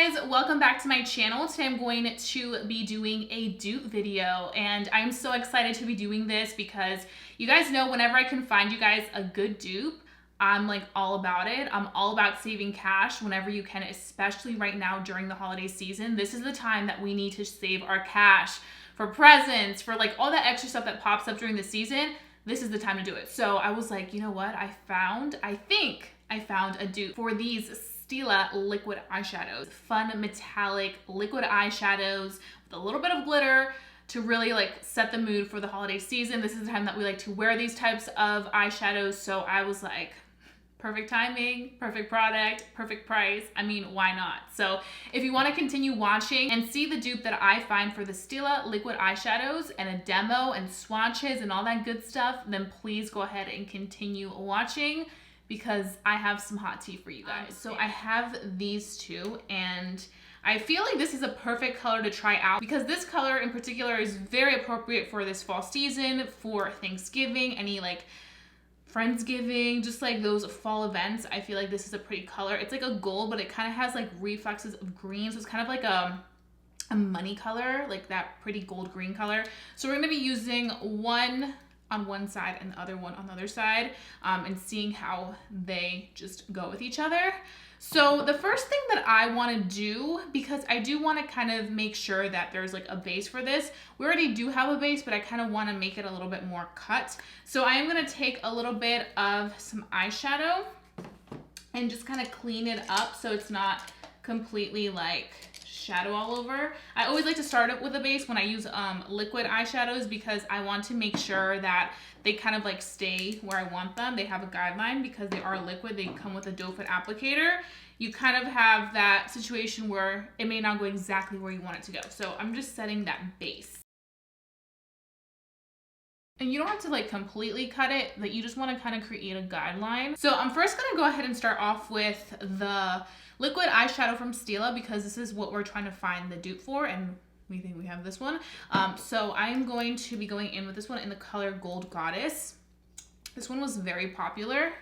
guys, welcome back to my channel. Today I'm going to be doing a dupe video, and I'm so excited to be doing this because you guys know whenever I can find you guys a good dupe, I'm like all about it. I'm all about saving cash whenever you can, especially right now during the holiday season. This is the time that we need to save our cash for presents, for like all that extra stuff that pops up during the season. This is the time to do it. So I was like, you know what? I think I found a dupe for these Stila liquid eyeshadows. Fun metallic liquid eyeshadows with a little bit of glitter to really like set the mood for the holiday season. This is the time that we like to wear these types of eyeshadows. So I was like, perfect timing, perfect product, perfect price. I mean, why not? So if you want to continue watching and see the dupe that I find for the Stila liquid eyeshadows and a demo and swatches and all that good stuff, then please go ahead and continue watching, because I have some hot tea for you guys. So I have these two, and I feel like this is a perfect color to try out because this color in particular is very appropriate for this fall season, for Thanksgiving, any like Friendsgiving, just like those fall events. I feel like this is a pretty color. It's like a gold, but it kind of has like reflexes of green. So it's kind of like a money color, like that pretty gold green color. So we're gonna be using one on one side and the other one on the other side, and seeing how they just go with each other. So the first thing that I want to do, because I do want to kind of make sure that there's like a base for this. We already do have a base, but I kind of want to make it a little bit more cut. So I am going to take a little bit of some eyeshadow and just kind of clean it up so it's not completely like shadow all over. I always like to start it with a base when I use liquid eyeshadows, because I want to make sure that they kind of like stay where I want them. They have a guideline because they are liquid. They come with a doe foot applicator. You kind of have that situation where it may not go exactly where you want it to go. So I'm just setting that base. And you don't have to like completely cut it, but you just want to kind of create a guideline. So I'm first going to go ahead and start off with the liquid eyeshadow from Stila, because this is what we're trying to find the dupe for, and we think we have this one. So I am going to be going in with this one in the color Gold Goddess. This one was very popular,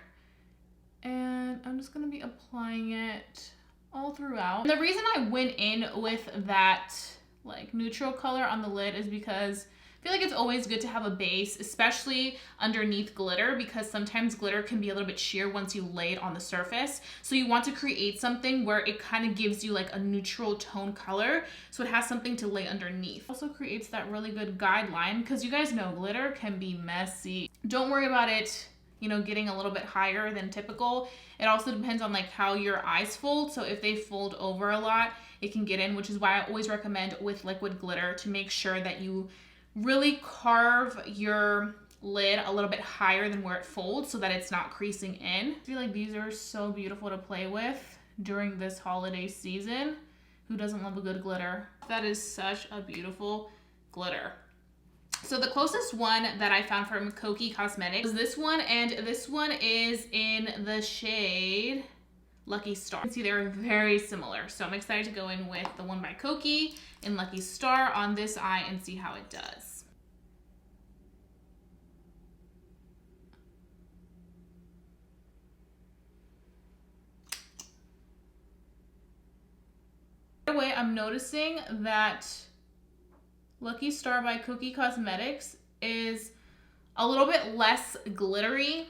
and I'm just going to be applying it all throughout. And the reason I went in with that like neutral color on the lid is because I feel like it's always good to have a base, especially underneath glitter, because sometimes glitter can be a little bit sheer once you lay it on the surface. So you want to create something where it kind of gives you like a neutral tone color, so it has something to lay underneath. Also creates that really good guideline, because you guys know glitter can be messy. Don't worry about it, you know, getting a little bit higher than typical. It also depends on like how your eyes fold. So if they fold over a lot, it can get in, which is why I always recommend with liquid glitter to make sure that you really carve your lid a little bit higher than where it folds so that it's not creasing in. I feel like these are so beautiful to play with during this holiday season. Who doesn't love a good glitter? That is such a beautiful glitter. So the closest one that I found from KOKIE Cosmetics is this one, and this one is in the shade Lucky Star. You can see they're very similar. So I'm excited to go in with the one by KOKIE in Lucky Star on this eye and see how it does. Right away, I'm noticing that Lucky Star by KOKIE Cosmetics is a little bit less glittery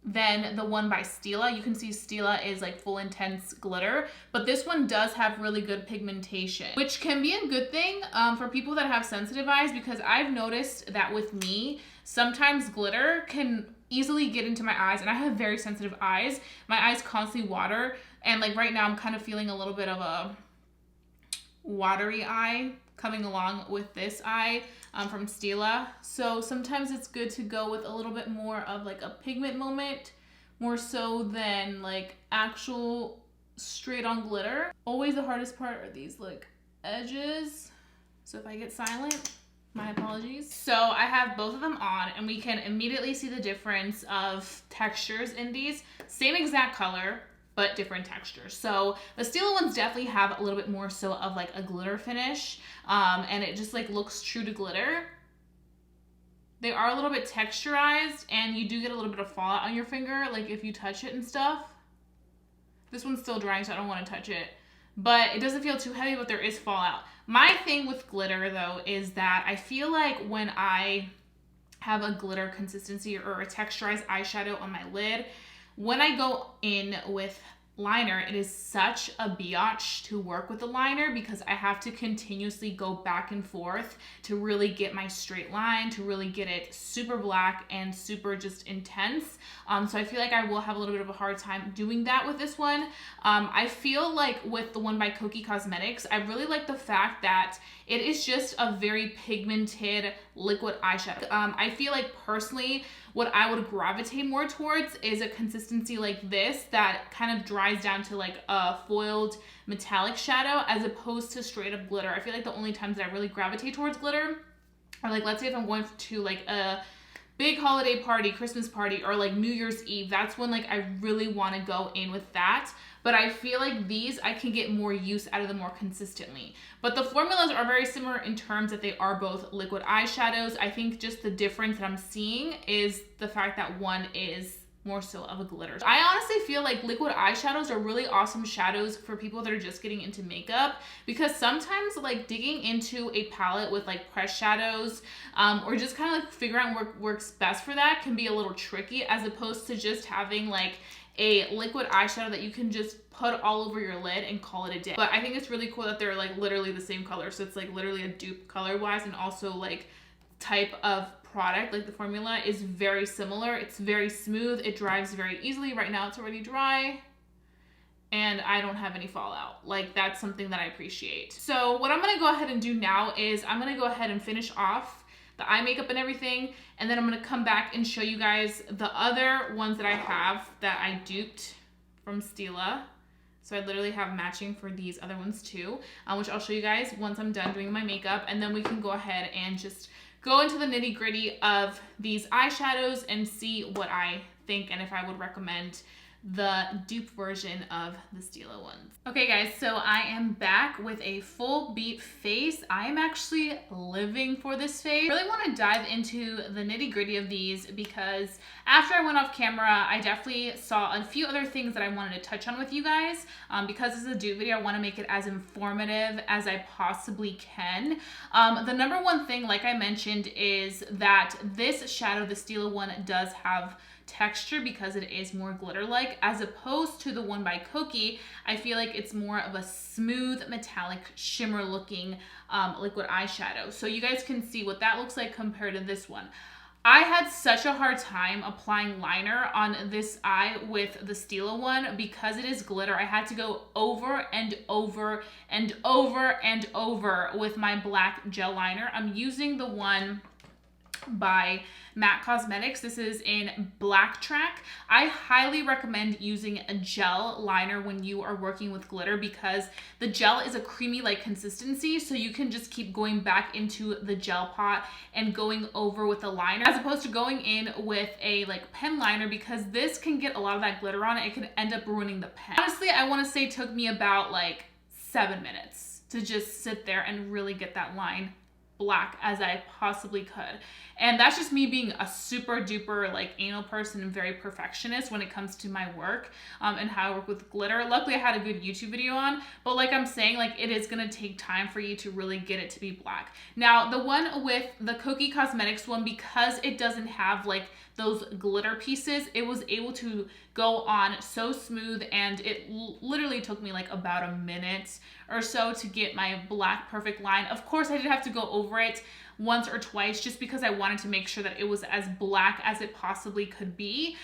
than the one by Stila. You can see Stila is like full intense glitter, but this one does have really good pigmentation, which can be a good thing for people that have sensitive eyes, because I've noticed that with me, sometimes glitter can easily get into my eyes, and I have very sensitive eyes. My eyes constantly water, and like right now I'm kind of feeling a little bit of a watery eye coming along with this eye from Stila. So sometimes it's good to go with a little bit more of like a pigment moment, more so than like actual straight on glitter. Always the hardest part are these like edges. So if I get silent, my apologies. So I have both of them on, and we can immediately see the difference of textures in these. Same exact color, but different textures. So the Stila ones definitely have a little bit more so of like a glitter finish, and it just like looks true to glitter. They are a little bit texturized, and you do get a little bit of fallout on your finger, like if you touch it and stuff. This one's still drying, so I don't want to touch it. but it doesn't feel too heavy, but there is fallout. My thing with glitter though is that I feel like when I have a glitter consistency or a texturized eyeshadow on my lid, when I go in with liner, it is such a biatch to work with the liner because I have to continuously go back and forth to really get my straight line, to really get it super black and super just intense. So I feel like I will have a little bit of a hard time doing that with this one. I feel like with the one by KOKIE Cosmetics, I really like the fact that it is just a very pigmented liquid eyeshadow. I feel like personally, what I would gravitate more towards is a consistency like this that kind of dries down to like a foiled metallic shadow as opposed to straight up glitter. I feel like the only times that I really gravitate towards glitter are like, let's say if I'm going to like a big holiday party, Christmas party, or like New Year's Eve, that's when like I really want to go in with that. But I feel like these, I can get more use out of them more consistently. But the formulas are very similar in terms that they are both liquid eyeshadows. I think just the difference that I'm seeing is the fact that one is more so of a glitter. I honestly feel like liquid eyeshadows are really awesome shadows for people that are just getting into makeup, because sometimes like digging into a palette with like pressed shadows or just kind of like figuring out what works best for that can be a little tricky, as opposed to just having like a liquid eyeshadow that you can just put all over your lid and call it a day. But I think it's really cool that they're like literally the same color. So it's like literally a dupe color wise, and also like type of product, like the formula is very similar. It's very smooth. It dries very easily. Right now it's already dry and I don't have any fallout. Like that's something that I appreciate. So what I'm gonna go ahead and do now is I'm gonna go ahead and finish off the eye makeup and everything, and then I'm gonna come back and show you guys the other ones that I have that I duped from Stila. So I literally have matching for these other ones too, which I'll show you guys once I'm done doing my makeup, and then we can go ahead and just go into the nitty gritty of these eyeshadows and see what I think and if I would recommend the dupe version of the Stila ones. Okay guys, so I am back with a full beat face. I am actually living for this face. I really want to dive into the nitty gritty of these because after I went off camera, I definitely saw a few other things that I wanted to touch on with you guys. Because this is a dupe video, I want to make it as informative as I possibly can. The number one thing, like I mentioned, is that this shadow, the Stila one, does have texture because it is more glitter-like, as opposed to the one by KOKIE. I feel like it's more of a smooth metallic shimmer looking liquid eyeshadow. So you guys can see what that looks like compared to this one. I had such a hard time applying liner on this eye with the Stila one because it is glitter. I had to go over and over and over and over with my black gel liner. I'm using the one by MAC Cosmetics. This is in Black Track. I highly recommend using a gel liner when you are working with glitter because the gel is a creamy like consistency, so you can just keep going back into the gel pot and going over with the liner as opposed to going in with a like pen liner, because this can get a lot of that glitter on it. It can end up ruining the pen. Honestly, I want to say it took me about like 7 minutes to just sit there and really get that line black as I possibly could. And that's just me being a super duper like anal person and very perfectionist when it comes to my work and how I work with glitter. Luckily I had a good YouTube video on, but like I'm saying, like it is gonna take time for you to really get it to be black. Now the one with the KOKIE Cosmetics one, because it doesn't have like those glitter pieces, it was able to go on so smooth, and it literally took me like about a minute or so to get my black perfect line. Of course I did have to go over it once or twice just because I wanted to make sure that it was as black as it possibly could be.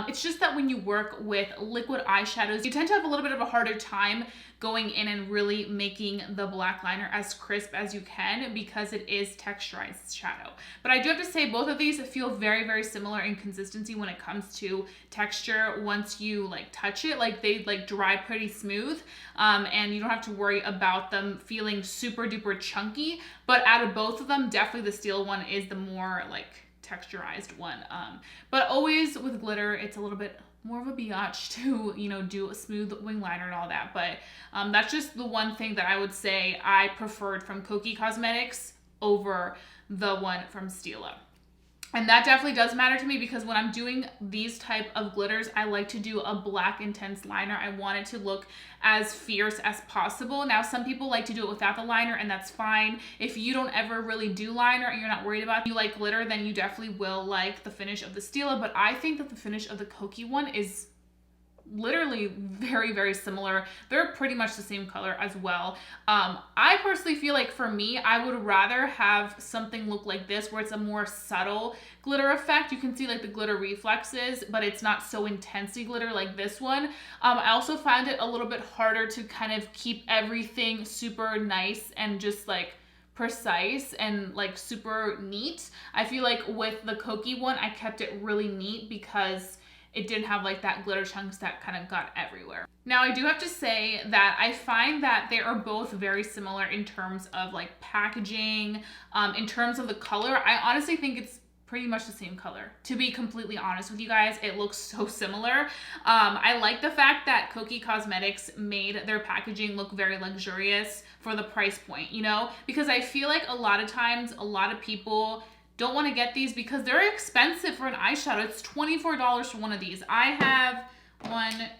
It's just that when you work with liquid eyeshadows, you tend to have a little bit of a harder time going in and really making the black liner as crisp as you can because it is texturized shadow. But I do have to say both of these feel very, very similar in consistency when it comes to texture. Once you like touch it, like they like dry pretty smooth and you don't have to worry about them feeling super duper chunky. But out of both of them, definitely the Stila one is the more like texturized one. But always with glitter, it's a little bit more of a biatch to, you know, do a smooth wing liner and all that. But that's just the one thing that I would say I preferred from KOKIE Cosmetics over the one from Stila. And that definitely does matter to me because when I'm doing these type of glitters, I like to do a black intense liner. I want it to look as fierce as possible. Now, some people like to do it without the liner, and that's fine. If you don't ever really do liner and you're not worried about it, you like glitter, then you definitely will like the finish of the Stila. But I think that the finish of the KOKIE one is literally very, very similar. They're pretty much the same color as well. I personally feel like for me, I would rather have something look like this where it's a more subtle glitter effect. You can see like the glitter reflexes, but it's not so intensely glitter like this one. I also find it a little bit harder to kind of keep everything super nice and just like precise and like super neat. I feel like with the KOKIE one, I kept it really neat because it didn't have like that glitter chunks that kind of got everywhere. Now, I do have to say that I find that they are both very similar in terms of like packaging, in terms of the color. I honestly think it's pretty much the same color. To be completely honest with you guys, it looks so similar. I like the fact that KOKIE Cosmetics made their packaging look very luxurious for the price point, you know, because I feel like a lot of times, a lot of people don't want to get these because they're expensive for an eyeshadow. It's $24 for one of these. I have I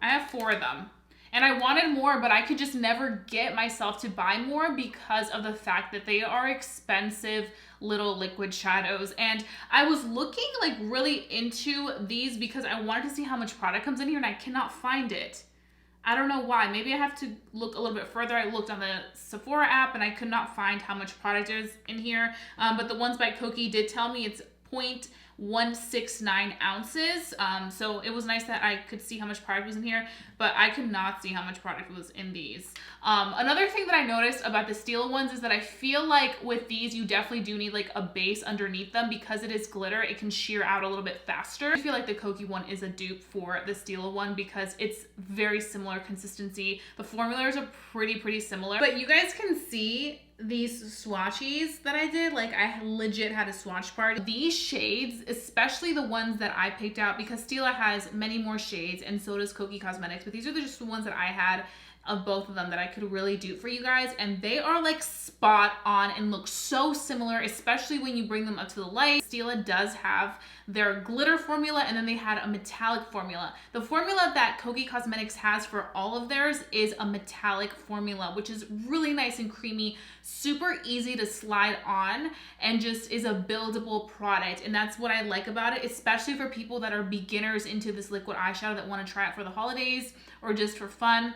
have 4 of them. And I wanted more, but I could just never get myself to buy more because of the fact that they are expensive little liquid shadows. And I was looking like really into these because I wanted to see how much product comes in here and I cannot find it. I don't know why. Maybe I have to look a little bit further. I looked on the Sephora app and I could not find how much product is in here. But the ones by KOKIE did tell me it's 0.169 ounces. So it was nice that I could see how much product was in here, but I could not see how much product was in these. Another thing that I noticed about the Stila ones is that I feel like with these, you definitely do need like a base underneath them because it is glitter. It can sheer out a little bit faster. I feel like the KOKIE one is a dupe for the Stila one because it's very similar consistency. The formulas are pretty similar, but you guys can see these swatches that I did, like I legit had a swatch party. These shades, especially the ones that I picked out, because Stila has many more shades and so does KOKIE Cosmetics, but these are just the ones that I had of both of them that I could really do for you guys, and they are like spot on and look so similar, especially when you bring them up to the light. Stila does have their glitter formula and then they had a metallic formula. The formula that KOKIE Cosmetics has for all of theirs is a metallic formula, which is really nice and creamy, super easy to slide on, and just is a buildable product. And that's what I like about it, especially for people that are beginners into this liquid eyeshadow that want to try it for the holidays or just for fun.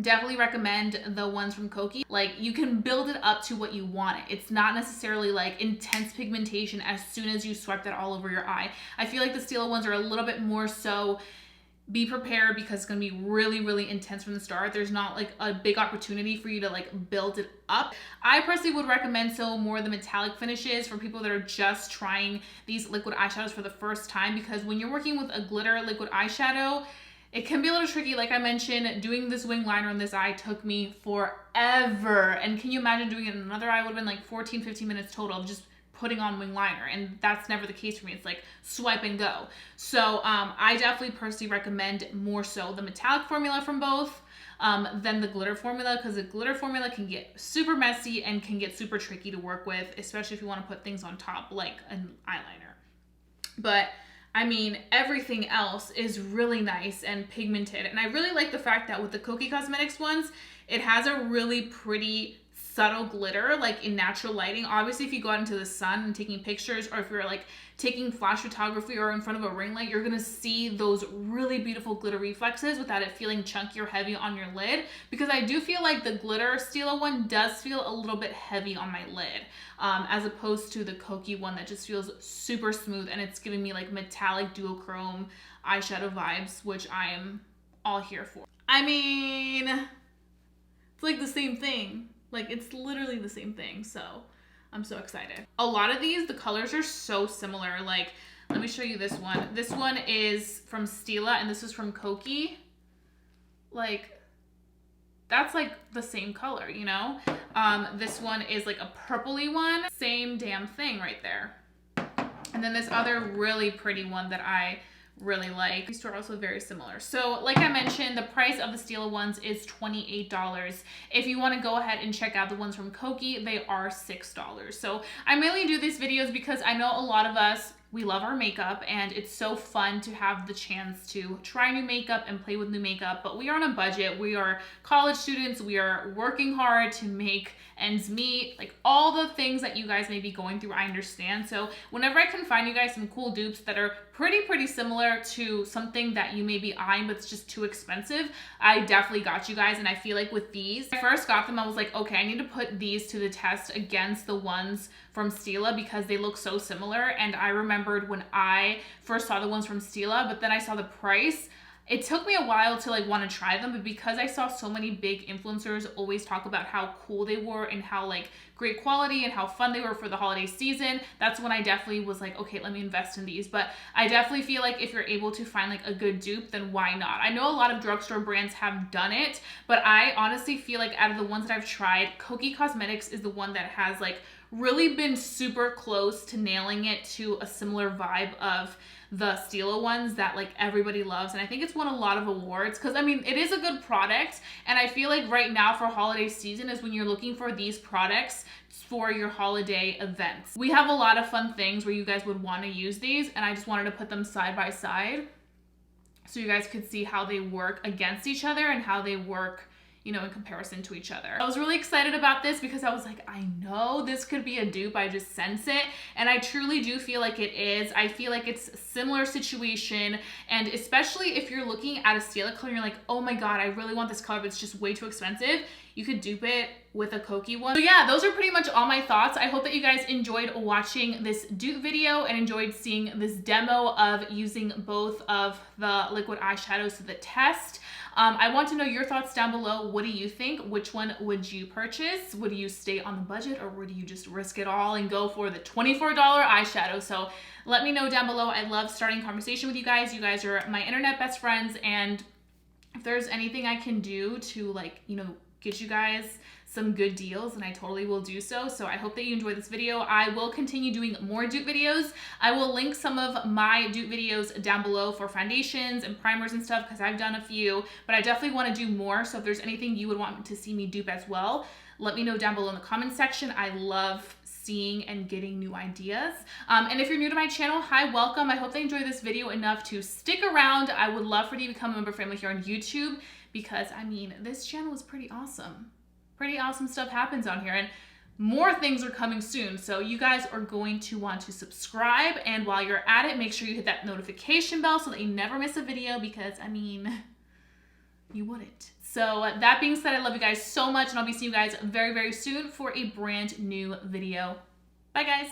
Definitely recommend the ones from KOKIE. Like, you can build it up to what you want it. It's not necessarily like intense pigmentation as soon as you swipe that all over your eye. I feel like the Stila ones are a little bit more so be prepared because it's going to be really intense from the start. There's not like a big opportunity for you to like build it up. I personally would recommend more the metallic finishes for people that are just trying these liquid eyeshadows for the first time, because when you're working with a glitter liquid eyeshadow, it can be a little tricky. Like I mentioned, doing this wing liner on this eye took me forever. And can you imagine doing it in another eye? It would have been like 14-15 minutes total of just putting on wing liner. And that's never the case for me. It's like swipe and go. So I definitely personally recommend more so the metallic formula from both than the glitter formula, because the glitter formula can get super messy and can get super tricky to work with, especially if you want to put things on top like an eyeliner. But I mean, everything else is really nice and pigmented. And I really like the fact that with the KOKIE Cosmetics ones, it has a really pretty subtle glitter, like in natural lighting. Obviously, if you go out into the sun and taking pictures, or if you're like taking flash photography or in front of a ring light, you're gonna see those really beautiful glitter reflexes without it feeling chunky or heavy on your lid. Because I do feel like the glitter Stila one does feel a little bit heavy on my lid, as opposed to the KOKIE one that just feels super smooth, and it's giving me like metallic duochrome eyeshadow vibes, which I am all here for. I mean, it's like the same thing. Like, it's literally the same thing, so I'm so excited. A lot of these, the colors are so similar. Like, let me show you this one. This one is from Stila, and this is from KOKIE. Like, that's like the same color, you know? This one is like a purpley one. Same damn thing right there. And then this other really pretty one that I really like. These two are also very similar. So like I mentioned, the price of the Stila ones is $28. If you want to go ahead and check out the ones from KOKIE, they are $6. So I mainly do these videos because I know a lot of us, we love our makeup and it's so fun to have the chance to try new makeup and play with new makeup, but we are on a budget. We are college students. We are working hard to make ends meet, like all the things that you guys may be going through, I understand. So whenever I can find you guys some cool dupes that are pretty similar to something that you may be eyeing but it's just too expensive, I definitely got you guys. And I feel like with these, when I first got them, I was like, okay, I need to put these to the test against the ones from Stila because they look so similar. And I remembered when I first saw the ones from Stila, but then I saw the price. It took me a while to like want to try them, but because I saw so many big influencers always talk about how cool they were and how like great quality and how fun they were for the holiday season, that's when I definitely was like, okay, let me invest in these. But I definitely feel like if you're able to find like a good dupe, then why not? I know a lot of drugstore brands have done it, but I honestly feel like out of the ones that I've tried, KOKIE Cosmetics is the one that has like really been super close to nailing it to a similar vibe of the Stila ones that like everybody loves. And I think it's won a lot of awards because I mean, it is a good product. And I feel like right now for holiday season is when you're looking for these products for your holiday events. We have a lot of fun things where you guys would want to use these, and I just wanted to put them side by side so you guys could see how they work against each other and how they work, you know, in comparison to each other. I was really excited about this because I was like, I know this could be a dupe. I just sense it. And I truly do feel like it is. I feel like it's a similar situation. And especially if you're looking at a Stila color and you're like, oh my God, I really want this color, but it's just way too expensive. You could dupe it with a KOKIE one. So yeah, those are pretty much all my thoughts. I hope that you guys enjoyed watching this dupe video and enjoyed seeing this demo of using both of the liquid eyeshadows to the test. I want to know your thoughts down below. What do you think? Which one would you purchase? Would you stay on the budget, or would you just risk it all and go for the $24 eyeshadow? So let me know down below. I love starting conversation with you guys. You guys are my internet best friends, and if there's anything I can do to like, you know, get you guys some good deals, and I totally will do so. So I hope that you enjoyed this video. I will continue doing more dupe videos. I will link some of my dupe videos down below for foundations and primers and stuff because I've done a few, but I definitely want to do more. So if there's anything you would want to see me dupe as well, let me know down below in the comment section. I love seeing and getting new ideas. And if you're new to my channel, hi, welcome. I hope they enjoyed this video enough to stick around. I would love for you to become a member family here on YouTube because I mean, this channel is pretty awesome. Pretty awesome stuff happens on here, and more things are coming soon. So you guys are going to want to subscribe, and while you're at it, make sure you hit that notification bell so that you never miss a video because I mean, you wouldn't. So that being said, I love you guys so much, and I'll be seeing you guys very soon for a brand new video. Bye guys.